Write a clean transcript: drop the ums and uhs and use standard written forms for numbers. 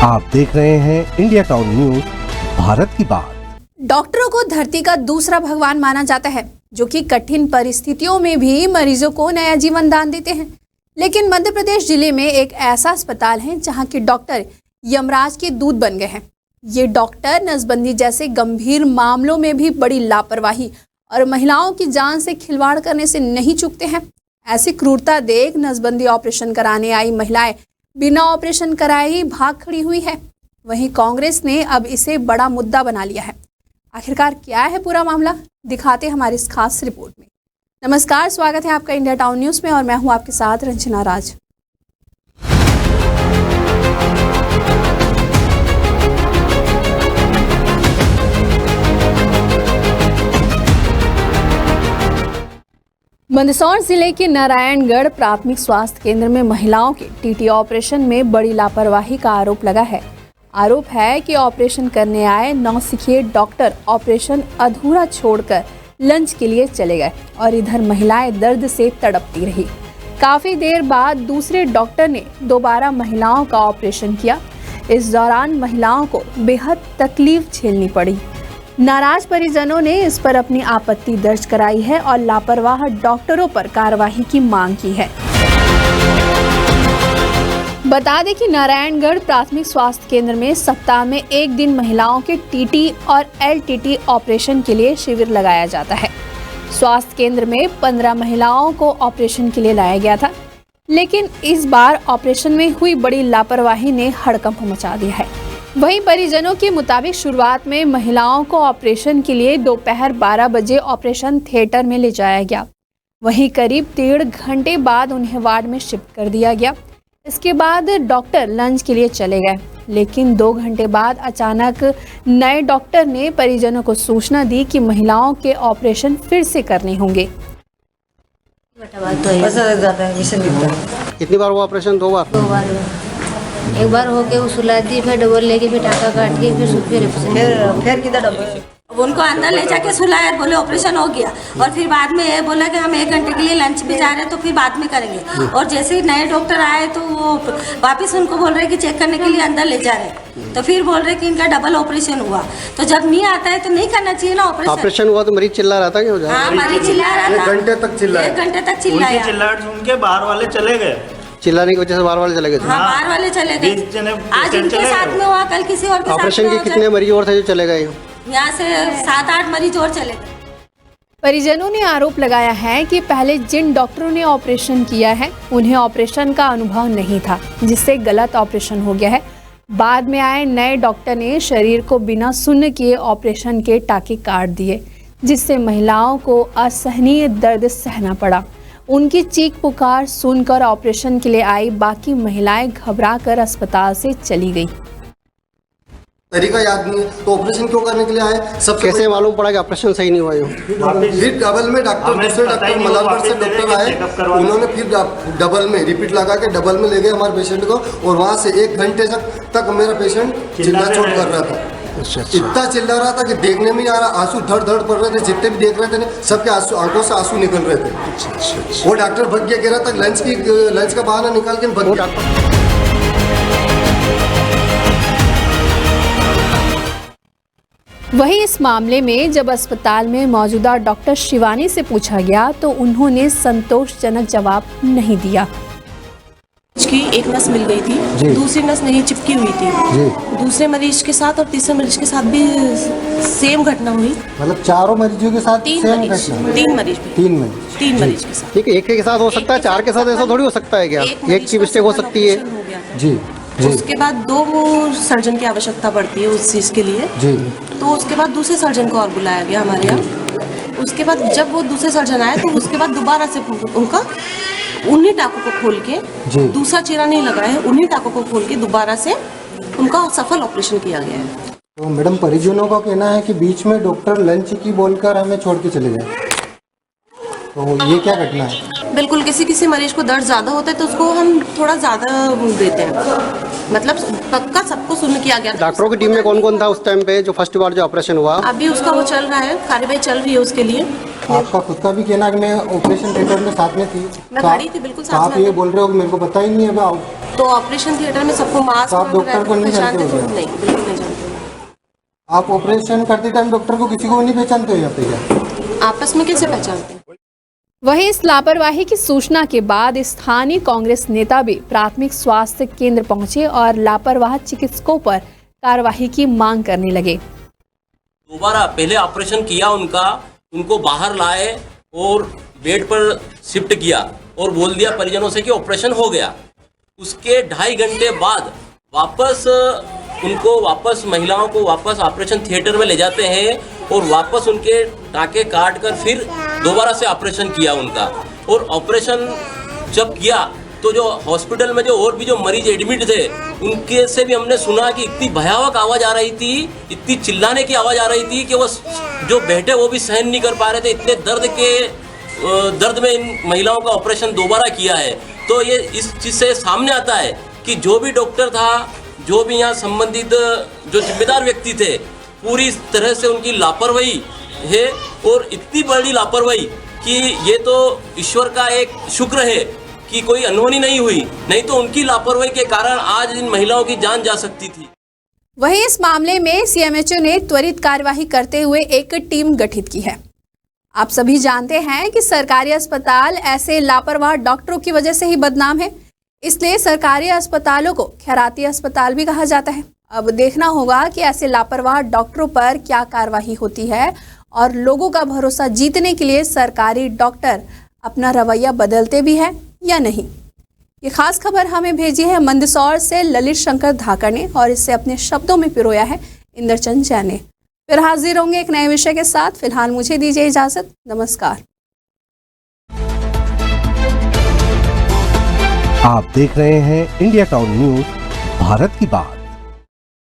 आप देख रहे हैं इंडिया टाउन न्यूज, भारत की बात। डॉक्टरों को धरती का दूसरा भगवान माना जाता है, जो कि कठिन परिस्थितियों में भी मरीजों को नया जीवन दान देते हैं। लेकिन मध्य प्रदेश जिले में एक ऐसा अस्पताल है जहां के डॉक्टर यमराज के दूत बन गए हैं। ये डॉक्टर नसबंदी जैसे गंभीर मामलों में भी बड़ी लापरवाही और महिलाओं की जान से खिलवाड़ करने से नहीं चूकते हैं। ऐसी क्रूरता देख नसबंदी ऑपरेशन कराने आई महिलाएं बिना ऑपरेशन कराए ही भाग खड़ी हुई है। वहीं कांग्रेस ने अब इसे बड़ा मुद्दा बना लिया है। आखिरकार क्या है पूरा मामला, दिखाते हमारी इस खास रिपोर्ट में। नमस्कार, स्वागत है आपका इंडिया टाउन न्यूज में और मैं हूं आपके साथ रंजना राज। मंदसौर जिले के नारायणगढ़ प्राथमिक स्वास्थ्य केंद्र में महिलाओं के टीटी ऑपरेशन में बड़ी लापरवाही का आरोप लगा है। आरोप है कि ऑपरेशन करने आए नौसिखिए डॉक्टर ऑपरेशन अधूरा छोड़कर लंच के लिए चले गए और इधर महिलाएं दर्द से तड़पती रही। काफी देर बाद दूसरे डॉक्टर ने दोबारा महिलाओं का ऑपरेशन किया। इस दौरान महिलाओं को बेहद तकलीफ झेलनी पड़ी। नाराज परिजनों ने इस पर अपनी आपत्ति दर्ज कराई है और लापरवाह डॉक्टरों पर कार्रवाई की मांग की है। बता दें कि नारायणगढ़ प्राथमिक स्वास्थ्य केंद्र में सप्ताह में एक दिन महिलाओं के टीटी और एलटीटी ऑपरेशन के लिए शिविर लगाया जाता है। स्वास्थ्य केंद्र में 15 महिलाओं को ऑपरेशन के लिए लाया गया था, लेकिन इस बार ऑपरेशन में हुई बड़ी लापरवाही ने हड़कंप मचा दिया है। वहीं परिजनों के मुताबिक शुरुआत में महिलाओं को ऑपरेशन के लिए दोपहर 12 बजे ऑपरेशन थिएटर में ले जाया गया। वहीं करीब 1.5 घंटे बाद उन्हें वार्ड में शिफ्ट कर दिया गया। इसके बाद डॉक्टर लंच के लिए चले गए, लेकिन 2 घंटे बाद अचानक नए डॉक्टर ने परिजनों को सूचना दी कि महिलाओं के ऑपरेशन फिर से करने होंगे। कितनी बार हुआ ऑपरेशन? 2 बार। 2 बार एक बार होके वो सुला दी, फिर डबल लेके फिर टाका काट के फिर किधर डबल उनको अंदर ले जाके सुलाया, बोले ऑपरेशन हो गया और फिर बाद में ये बोला कि हम 1 घंटे के लिए लंच भी जा रहे हैं तो फिर बाद में करेंगे। और जैसे ही नए डॉक्टर आए तो वो वापस उनको बोल रहे कि चेक करने के लिए अंदर ले जा रहे हैं, तो फिर बोल रहे कि इनका डबल ऑपरेशन हुआ। तो जब नहीं आता है तो नहीं करना चाहिए ना ऑपरेशन। ऑपरेशन हुआ तो मरीज चिल्ला रहा था क्या? हाँ, मरीज चिल्ला रहा था, 1 घंटे तक चिल्लाया। 1 घंटे तक चिल्लाया। चिल्लाहट सुन के बाहर वाले चले गए। चिल्लाने की वजह से बाहर वाले चले गए थे। हाँ, बाहर वाले चले गए। आज इनके साथ में हुआ, कल किसी और के साथ। ऑपरेशन के कितने मरीज और थे जो चले गए? यहाँ से 7-8 मरीज और चले गए। परिजनों ने आरोप लगाया है कि पहले जिन डॉक्टरों ने ऑपरेशन किया है उन्हें ऑपरेशन का अनुभव नहीं था, जिससे गलत ऑपरेशन हो गया है। बाद में आए नए डॉक्टर ने शरीर को बिना सुन्न किए ऑपरेशन के टाके काट दिए, जिससे महिलाओं को असहनीय दर्द सहना पड़ा। उनकी चीख पुकार सुनकर ऑपरेशन के लिए आई बाकी महिलाएं घबराकर अस्पताल से चली गई। तरीका याद नहीं है तो ऑपरेशन क्यों करने के लिए आए? सब कैसे मालूम पड़ा कि ऑपरेशन सही नहीं हुआ? फिर डबल में डॉक्टर, दूसरे डॉक्टर मलारगढ़ से डॉक्टर आए, उन्होंने फिर डबल में रिपीट लगा के डबल में ले गए हमारे पेशेंट को और वहाँ से 1 घंटे तक मेरा पेशेंट चिल्ला चोट कर रहा था। इतना चिल्ला रहा था कि देखने में नहीं आ रहा, आंसू धड़ धड़ पड़ रहे थे। जितने भी देख रहे थे सबके आंखों से आंसू निकल रहे थे। वो डॉक्टर भग गया, कह रहा था लंच का बहाना निकाल के भग गया। वहीं इस मामले में जब अस्पताल में मौजूदा डॉक्टर शिवानी से पूछा गया तो उन्होंने संतोषजनक जवाब नहीं दिया। की एक नस मिल गई थी, दूसरी नस नहीं चिपकी हुई थी। दूसरे मरीज के साथ और तीसरे मरीज के साथ भी सेम घटना हुई। मतलब चारों मरीजों के साथ 3 मरीज के साथ। ठीक है, एक के साथ हो सकता है, 4 के साथ ऐसा थोड़ी हो सकता है क्या? एक की मिस्टेक हो सकती है। जी। उसके बाद 2 सर्जन की आवश्यकता पड़ती है उस चीज के लिए। जी। तो उसके बाद दूसरे सर्जन को और बुलाया गया हमारे यहाँ। उसके बाद जब वो दूसरे सर्जन आए तो उसके बाद दोबारा से उनका 19 टाकों को खोल के, दूसरा चीरा नहीं लगा है, 19 टाकों को खोल के दोबारा से उनका सफल ऑपरेशन किया गया है। तो मैडम, परिजनों का कहना है कि बीच में डॉक्टर लंच की बोलकर हमें छोड़ के चले गए, तो ये क्या घटना है? बिल्कुल, किसी मरीज को दर्द ज्यादा होता है तो उसको हम थोड़ा ज्यादा देते हैं, मतलब पक्का सबको सुन किया गया। डॉक्टरों की टीम में कौन कौन था उस टाइम पे जो फर्स्ट बार जो ऑपरेशन हुआ? अभी उसका वो चल रहा है, कार्यवाही चल रही है उसके लिए। आपका खुद का भी कहना है कि मैं ऑपरेशन थिएटर में साथ में थी, मैं खड़ी थी बिल्कुल साथ में। आप ये बोल रहे हो कि मेरे को पता ही नहीं है। तो ऑपरेशन थिएटर में सबको मास्क तो आप डॉक्टर को नहीं जानते हो? नहीं, बिल्कुल नहीं जानते। आप ऑपरेशन करते टाइम डॉक्टर को किसी को नहीं पहचानते हो यहाँ पे क्या? आपस में कैसे पहचानते हैं? वहीं इस लापरवाही की सूचना के बाद स्थानीय कांग्रेस नेता भी प्राथमिक स्वास्थ्य केंद्र पहुंचे और लापरवाह चिकित्सकों पर कार्रवाई की मांग करने लगे। दोबारा पहले ऑपरेशन किया उनको बाहर लाए और बेड पर शिफ्ट किया और बोल दिया परिजनों से कि ऑपरेशन हो गया। उसके 2.5 घंटे बाद वापस महिलाओं को वापस ऑपरेशन थिएटर में ले जाते हैं और वापस उनके टाँके काट कर फिर दोबारा से ऑपरेशन किया उनका। और ऑपरेशन जब किया तो जो हॉस्पिटल में और भी जो मरीज एडमिट थे उनके से भी हमने सुना कि इतनी भयावह आवाज़ आ रही थी, इतनी चिल्लाने की आवाज़ आ रही थी कि वो जो बैठे वो भी सहन नहीं कर पा रहे थे। इतने दर्द में इन महिलाओं का ऑपरेशन दोबारा किया है। तो ये इस चीज़ से सामने आता है कि जो भी डॉक्टर था, जो भी यहाँ संबंधित जो जिम्मेदार व्यक्ति थे, पूरी तरह से उनकी लापरवाही है। और इतनी बड़ी लापरवाही कि ये तो ईश्वर का एक शुक्र है कि कोई अनहोनी नहीं हुई, नहीं तो उनकी लापरवाही के कारण आज इन महिलाओं की जान जा सकती थी। वहीं इस मामले में सीएमएचओ ने त्वरित कार्यवाही करते हुए एक टीम गठित की है। आप सभी जानते हैं कि सरकारी अस्पताल ऐसे लापरवाह डॉक्टरों की वजह से ही बदनाम है, इसलिए सरकारी अस्पतालों को खैराती अस्पताल भी कहा जाता है। अब देखना होगा कि ऐसे लापरवाह डॉक्टरों पर क्या कार्रवाई होती है और लोगों का भरोसा जीतने के लिए सरकारी डॉक्टर अपना रवैया बदलते भी हैं या नहीं। ये खास खबर हमें भेजी है मंदसौर से ललित शंकर धाकर ने और इसे अपने शब्दों में पिरोया है इंद्रचंद जैन ने। फिर हाजिर होंगे एक नए विषय के साथ। फिलहाल मुझे दीजिए इजाजत। नमस्कार। आप देख रहे हैं इंडिया टाउन न्यूज, भारत की बात।